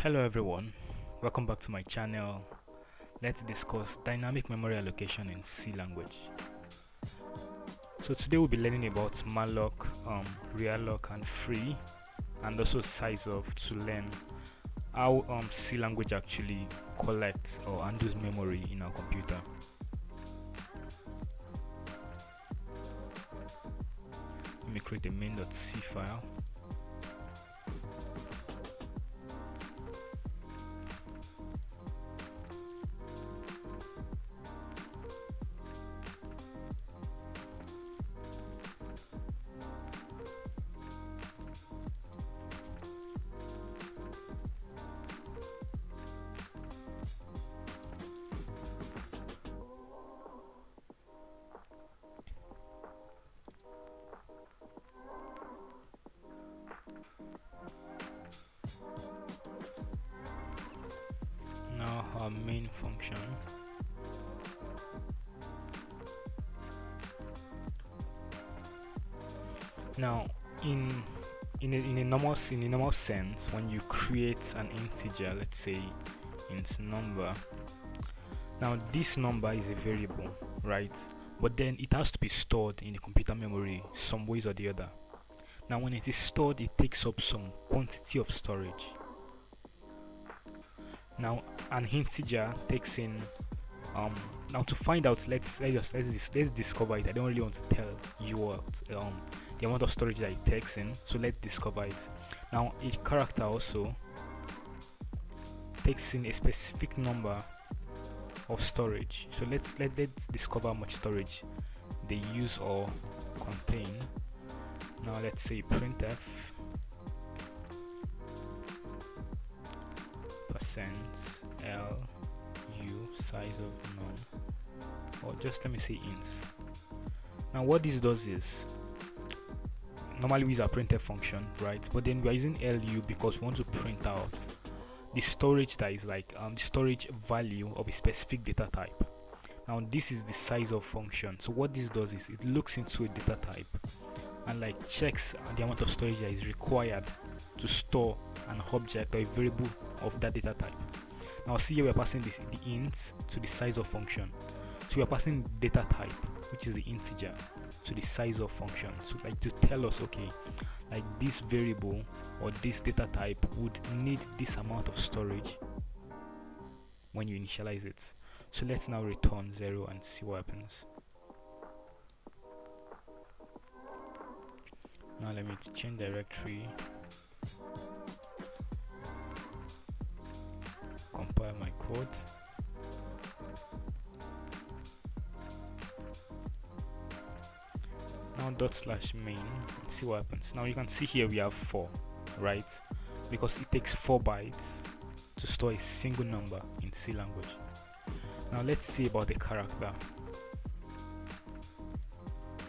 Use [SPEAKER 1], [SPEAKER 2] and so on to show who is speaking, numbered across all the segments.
[SPEAKER 1] Hello everyone, welcome back to my channel. Let's discuss dynamic memory allocation in C language. So today we'll be learning about malloc, realloc and free, and also size of to learn how C language actually collects or handles memory in our computer. Let me create a main.c file. Now our main function. Now in a normal sense, when you create an integer, let's say int number, now this number is a variable, right? But then it has to be stored in the computer memory some ways or the other. Now when it is stored, it takes up some quantity of storage. Now an integer takes in now to find out, let's discover it. I don't really want to tell you what the amount of storage that it takes in, so let's discover it. Now each character also takes in a specific number of storage, so let's discover how much storage they use or contain. Now let's say printf %l u size of none, or just let me say ints. Now what this does is, normally we use our printf function, right? But then we are using lu because we want to print out the storage that is like the storage value of a specific data type. Now this is the size of function. So what this does is it looks into a data type and like checks the amount of storage that is required to store an object or a variable of that data type. Now see here we are passing the int to the size of function. So we are passing data type, which is the integer, to the size of function. So like to tell us, okay, like this variable or this data type would need this amount of storage when you initialize it. So let's now return 0 and see what happens. Now let me change directory, compile my code. Now /main and see what happens. Now you can see here we have 4, right? Because it takes 4 bytes to store a single number in C language. Now let's see about the character.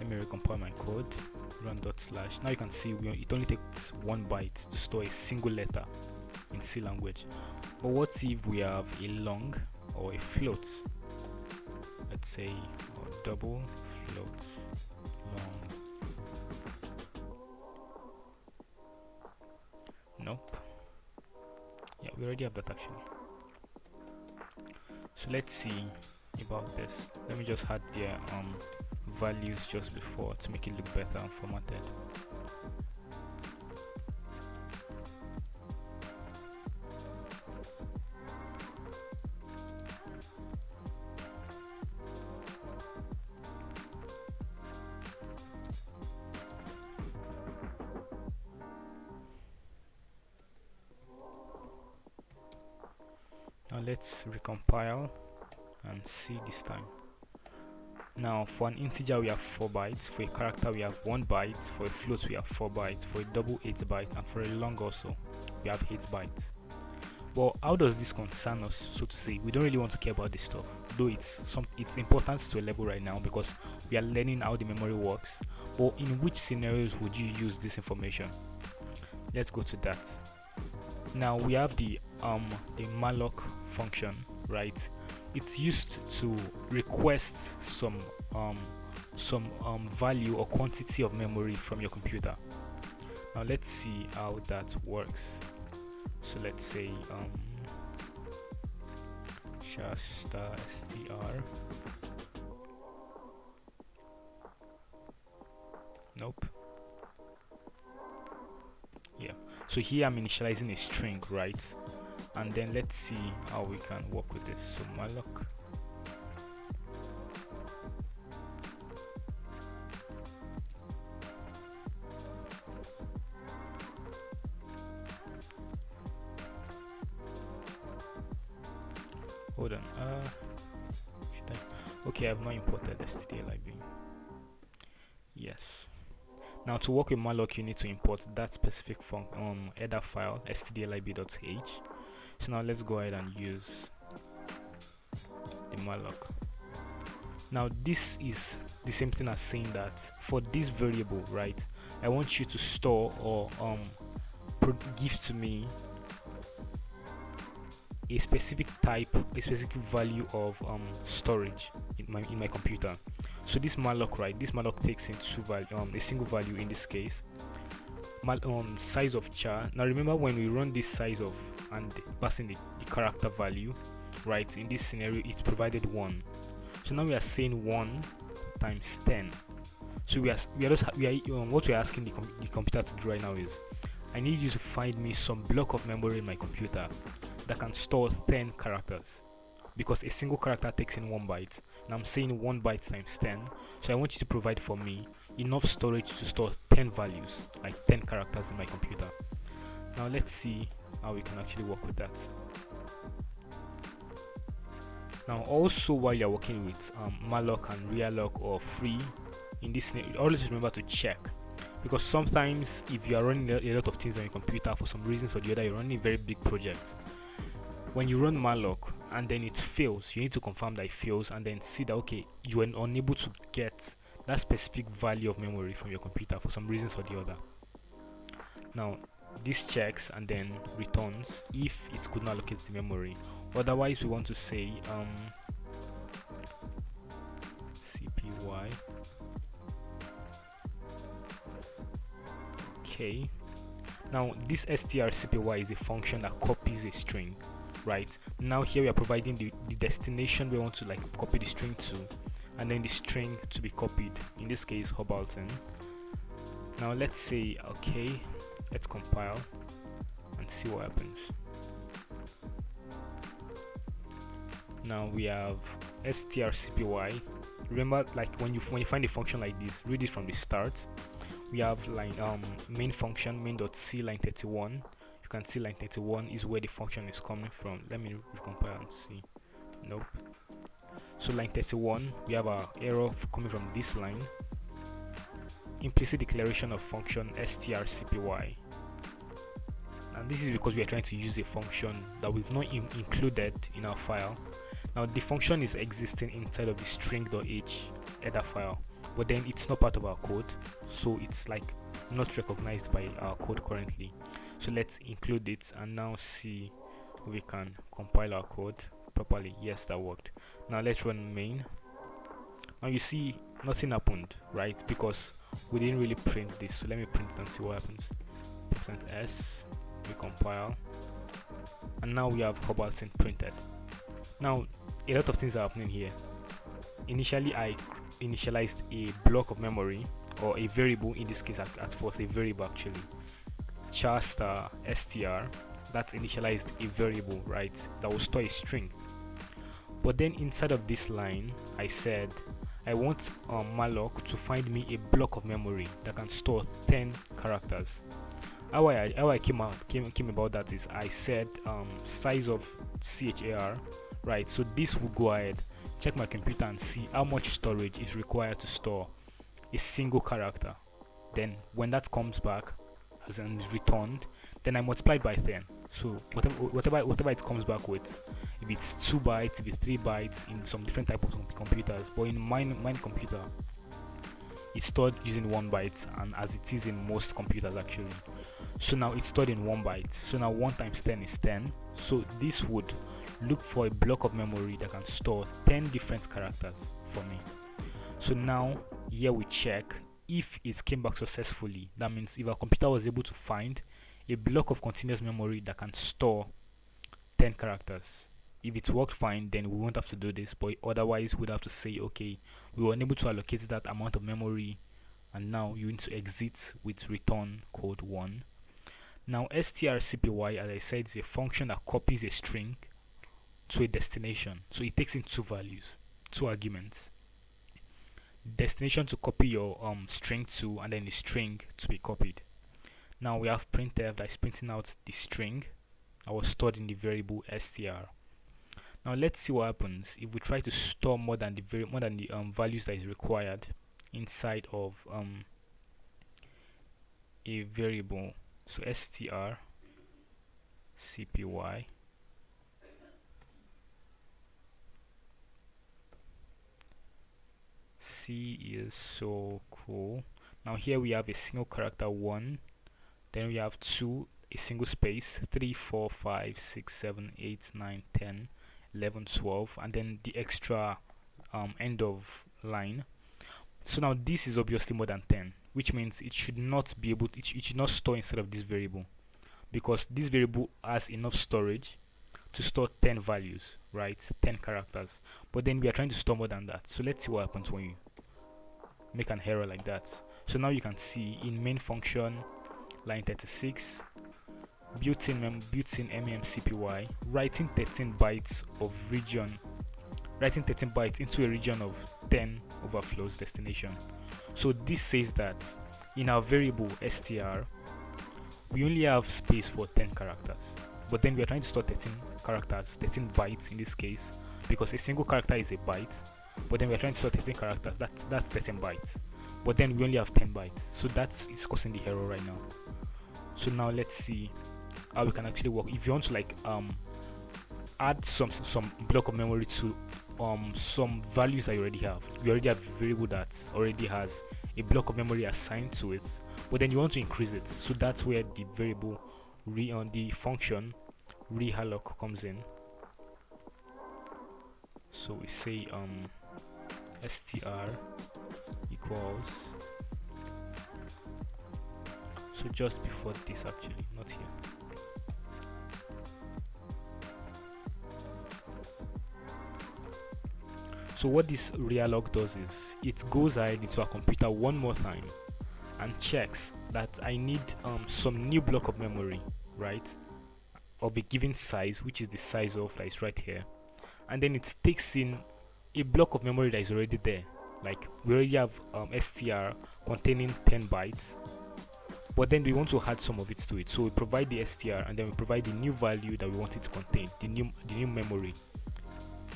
[SPEAKER 1] Let me recompile my code, run /. Now you can see it only takes 1 byte to store a single letter in C language. But what if we have a long or a float? Let's say double float long. Nope. Yeah, we already have that actually. So let's see about this. Let me just add the values just before to make it look better and formatted. Now let's recompile and see this time. Now for an integer we have 4 bytes, for a character we have 1 byte, for a float we have 4 bytes, for a double 8 bytes, and for a long also we have 8 bytes. Well, how does this concern us, so to say? We don't really want to care about this stuff, though it's important to a level right now because we are learning how the memory works. But in which scenarios would you use this information? Let's go to that. Now we have the malloc function, right? It's used to request some value or quantity of memory from your computer. Now let's see how that works. So let's say char str. Nope. Yeah, so here I'm initializing a string, right? And then let's see how we can work with this. So malloc, hold on, should I? Okay, I've not imported std library. Yes. Now to work with malloc, you need to import that specific header file stdlib.h. So now let's go ahead and use the malloc. Now this is the same thing as saying that for this variable, right, I want you to store or give to me a specific type, a specific value of storage in my computer. So this malloc, right, this malloc takes in a single value, in this case size of char. Now remember, when we run this size of and pass in the character value, right, in this scenario it's provided 1. So now we are saying 1 times 10. So what we're asking the computer to do right now is, I need you to find me some block of memory in my computer that can store 10 characters, because a single character takes in 1 byte, and I'm saying 1 byte times 10. So I want you to provide for me enough storage to store 10 values, like 10 characters in my computer. Now let's see how we can actually work with that. Now also, while you're working with malloc and realloc or free, in this scenario, always remember to check, because sometimes if you are running a lot of things on your computer, for some reasons or the other, you're running a very big project. When you run malloc and then it fails, you need to confirm that it fails and then see that, okay, you are unable to get that specific value of memory from your computer for some reasons or the other. Now this checks and then returns if it could not allocate the memory. Otherwise, we want to say cpy. Okay, now this strcpy is a function that copies a string, right? Now here we are providing the destination we want to like copy the string to, and then the string to be copied, in this case Hobarton. Now let's say, okay, let's compile and see what happens. Now we have strcpy. Remember, like when you find a function like this, read it from the start. We have line main function main.c line 31. You can see line 31 is where the function is coming from. Let me recompile and see. Nope. So line 31, we have our error coming from this line. Implicit declaration of function strcpy. And this is because we are trying to use a function that we've not included in our file. Now the function is existing inside of the string.h header file, but then it's not part of our code, so it's like not recognized by our code currently. So let's include it and now see if we can compile our code properly. Yes, that worked. Now let's run main. Now you see nothing happened, right, because we didn't really print this. So let me print it and see what happens. %s, we compile, and now we have Hobarton printed. Now a lot of things are happening here. Initially I initialized a block of memory, or a variable, in this case at first a variable actually, char str, that's initialized a variable, right, that will store a string. But then inside of this line I said I want malloc to find me a block of memory that can store 10 characters. How I came about that is I said size of char, right? So this will go ahead, check my computer and see how much storage is required to store a single character. Then when that comes back as and is returned, then I multiply it by 10. So whatever it comes back with, if it's 2 bytes, if it's 3 bytes in some different type of computers, but in mine computer it's stored using 1 byte, and as it is in most computers actually. So now it's stored in 1 byte. So now 1 times 10 is 10. So this would look for a block of memory that can store 10 different characters for me. So now here we check if it came back successfully. That means if our computer was able to find a block of continuous memory that can store 10 characters. If it worked fine, then we won't have to do this, but otherwise we'd have to say, okay, we were unable to allocate that amount of memory, and now you need to exit with return code 1. Now strcpy, as I said, is a function that copies a string to a destination. So it takes in two values, two arguments. Destination to copy your string to, and then the string to be copied. Now we have printf that is printing out the string that was stored in the variable str. Now let's see what happens if we try to store more than the values that is required inside of a variable. So strcpy C is so cool. Now here we have a single character 1, then we have 2, a single space, 3, 4, 5, 6, 7, 8, 9, 10, 11, 12, and then the extra end of line. So now this is obviously more than 10, which means it should not be able to, it should not store inside of this variable, because this variable has enough storage to store 10 values, right? 10 characters. But then we are trying to store more than that. So let's see what happens when you make an error like that. So now you can see in main function line 36, built-in memcpy, writing 13 bytes of region, writing 13 bytes into a region of 10 overflows destination. So this says that in our variable str we only have space for 10 characters, but then we are trying to store 13 characters, 13 bytes in this case, because a single character is a byte, but then we are trying to store 13 characters, that's 13 bytes, but then we only have 10 bytes, so that's causing the error right now. So now let's see how we can actually work. If you want to like add some block of memory to some values that you already have, you already have a variable that already has a block of memory assigned to it, but then you want to increase it, so that's where the variable the function realloc comes in. So we say str equals, so just before this, actually not here. So what this realloc does is it goes ahead into our computer one more time and checks that I need some new block of memory, right, of a given size, which is the size of that is right here, and then it takes in a block of memory that is already there. Like we already have str containing 10 bytes, but then we want to add some of it to it, so we provide the str and then we provide the new value that we want it to contain, the new memory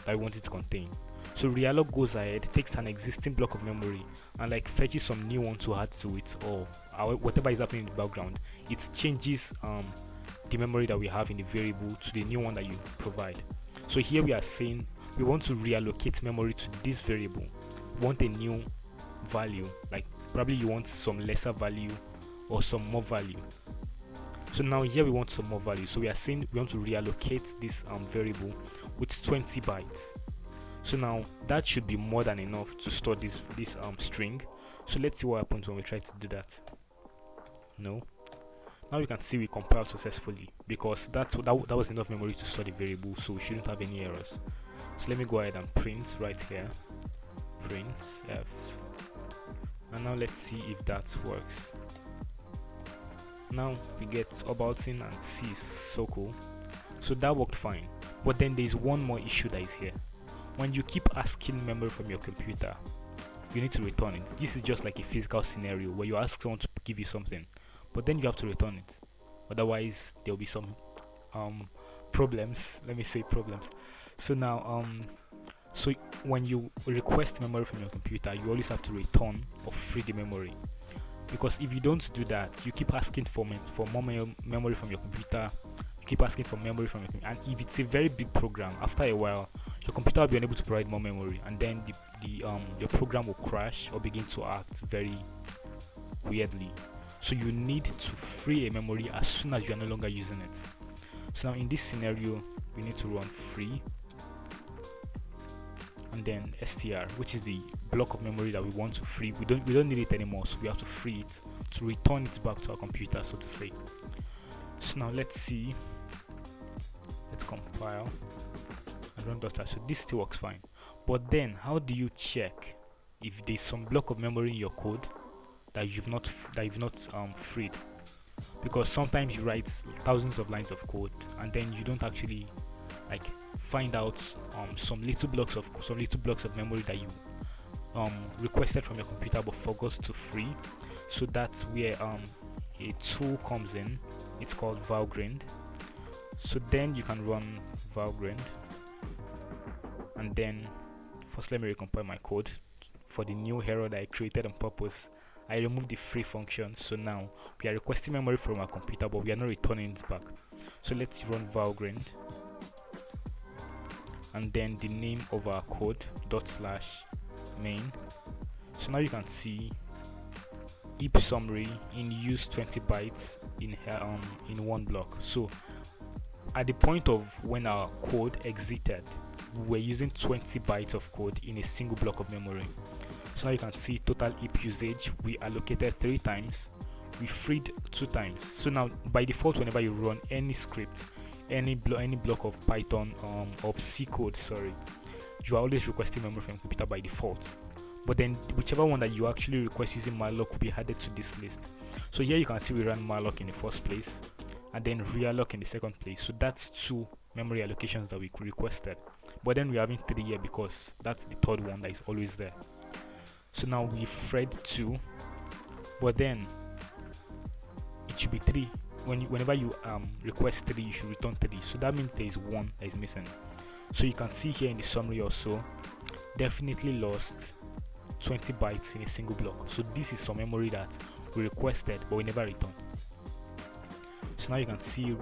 [SPEAKER 1] that we want it to contain. So realloc goes ahead, takes an existing block of memory and like fetches some new one to add to it, or whatever is happening in the background. It changes the memory that we have in the variable to the new one that you provide. So here we are saying we want to reallocate memory to this variable. We want a new value, like probably you want some lesser value or some more value. So now here we want some more value, so we are saying we want to reallocate this variable with 20 bytes. So now that should be more than enough to store this string. So let's see what happens when we try to do that. No. Now you can see we compiled successfully, because that was enough memory to store the variable, so we shouldn't have any errors. So let me go ahead and print right here, print f, and now let's see if that works. Now we get Obaltin and C is so cool, so that worked fine. But then there's one more issue that is here. When you keep asking memory from your computer, you need to return it. This is just like a physical scenario where you ask someone to give you something, but then you have to return it, otherwise there will be some problems. Let me say problems. So now so when you request memory from your computer, you always have to return or free the memory, because if you don't do that, you keep asking for more memory from your computer, you keep asking for memory from your computer, and if it's a very big program, after a while your computer will be unable to provide more memory, and then your program will crash or begin to act very weirdly. So you need to free a memory as soon as you are no longer using it. So now in this scenario we need to run free and then str, which is the block of memory that we want to free. We don't need it anymore, so we have to free it to return it back to our computer, so to say. So now let's see, let's compile and run .slash. So this still works fine, but then how do you check if there's some block of memory in your code that you've not freed? Because sometimes you write thousands of lines of code and then you don't actually like find out some little blocks of memory that you requested from your computer but forgot to free. So that's where a tool comes in. It's called valgrind. So then you can run valgrind, and then first let me recompile my code. For the new error that I created on purpose, I removed the free function. So now we are requesting memory from our computer but we are not returning it back. So let's run valgrind, and then the name of our code ./main. So now you can see heap summary in use 20 bytes in one block. So at the point of when our code exited, we were using 20 bytes of code in a single block of memory. So now you can see total heap usage. We allocated 3 times, we freed 2 times. So now by default, whenever you run any script, any block of Python of C code, you are always requesting memory from computer by default. But then whichever one that you actually request using malloc will be added to this list. So here you can see we ran malloc in the first place and then realloc in the second place. So that's 2 memory allocations that we requested. But then we're having 3 here because that's the third one that is always there. So now we fred 2, but then it should be 3. Whenever you request 3, you should return 3. So that means there is 1 that is missing. So you can see here in the summary also, definitely lost 20 bytes in a single block. So this is some memory that we requested but we never returned. So now you can see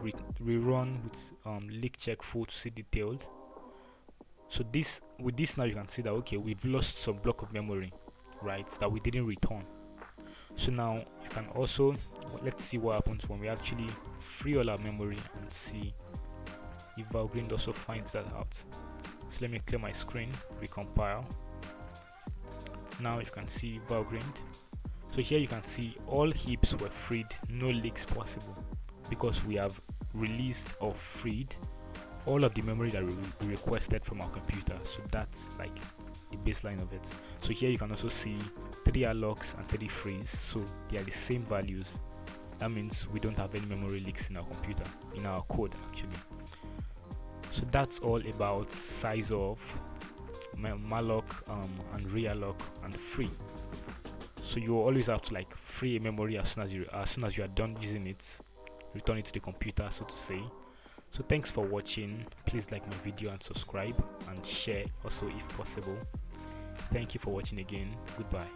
[SPEAKER 1] rerun with leak check full to see detailed. So with this now you can see that okay, we've lost some block of memory, right, that we didn't return. So now you can also, let's see what happens when we actually free all our memory and see if valgrind also finds that out. So let me clear my screen, recompile. Now you can see valgrind. So here you can see all heaps were freed, no leaks possible, because we have released or freed all of the memory that we requested from our computer. So that's like the baseline of it. So here you can also see 3 allocs and 3 frees, so they are the same values. That means we don't have any memory leaks in our computer, in our code actually. So that's all about size of malloc and realloc and free. So you always have to like free a memory as soon as you are done using it, return it to the computer, so to say. So thanks for watching. Please like my video and subscribe and share also if possible. Thank you for watching again. Goodbye.